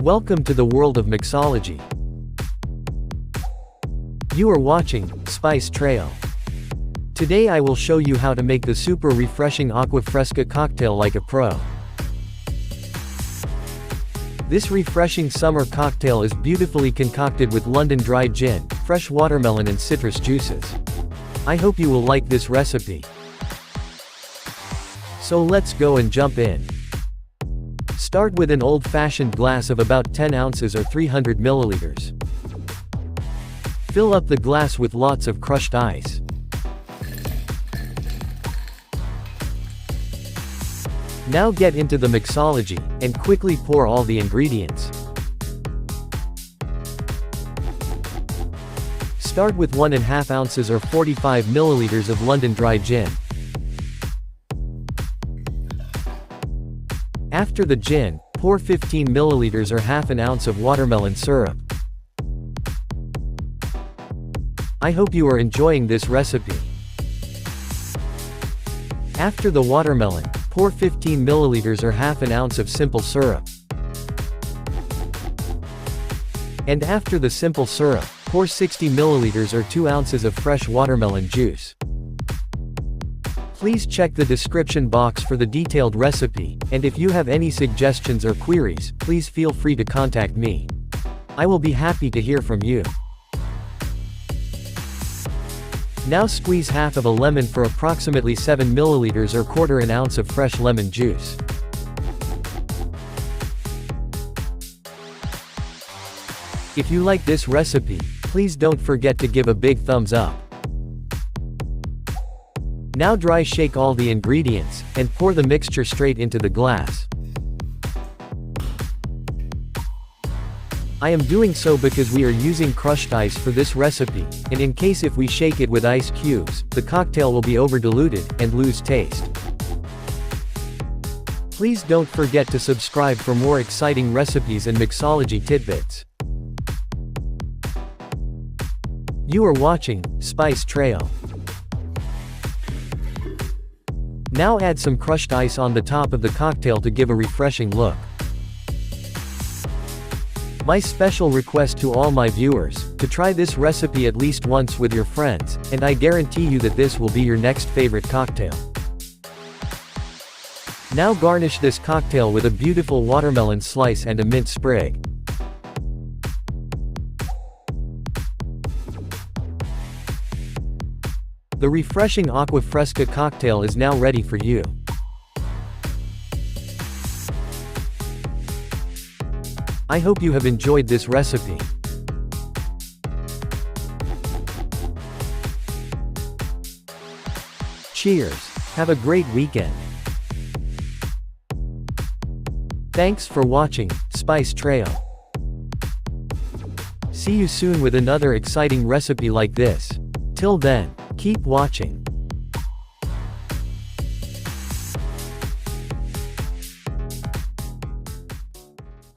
Welcome to the world of mixology. You are watching Spice Trail. Today I will show you how to make the super refreshing Aqua Fresca cocktail like a pro. This refreshing summer cocktail is beautifully concocted with London dry gin, fresh watermelon and citrus juices. I hope you will like this recipe. So let's go and jump in. Start with an old-fashioned glass of about 10 ounces or 300 milliliters. Fill up the glass with lots of crushed ice. Now get into the mixology, and quickly pour all the ingredients. Start with 1.5 ounces or 45 milliliters of London dry gin. After the gin, pour 15 milliliters or half an ounce of watermelon syrup. I hope you are enjoying this recipe. After the watermelon, pour 15 milliliters or half an ounce of simple syrup. And after the simple syrup, pour 60 milliliters or 2 ounces of fresh watermelon juice. Please check the description box for the detailed recipe, and if you have any suggestions or queries, please feel free to contact me. I will be happy to hear from you. Now squeeze half of a lemon for approximately 7 milliliters or quarter an ounce of fresh lemon juice. If you like this recipe, please don't forget to give a big thumbs up. Now dry shake all the ingredients, and pour the mixture straight into the glass. I am doing so because we are using crushed ice for this recipe, and in case if we shake it with ice cubes, the cocktail will be over-diluted, and lose taste. Please don't forget to subscribe for more exciting recipes and mixology tidbits. You are watching Spice Trail. Now add some crushed ice on the top of the cocktail to give a refreshing look. My special request to all my viewers, to try this recipe at least once with your friends, and I guarantee you that this will be your next favorite cocktail. Now garnish this cocktail with a beautiful watermelon slice and a mint sprig. The refreshing Aqua Fresca cocktail is now ready for you. I hope you have enjoyed this recipe. Cheers! Have a great weekend. Thanks for watching Spice Trail. See you soon with another exciting recipe like this. Till then, keep watching.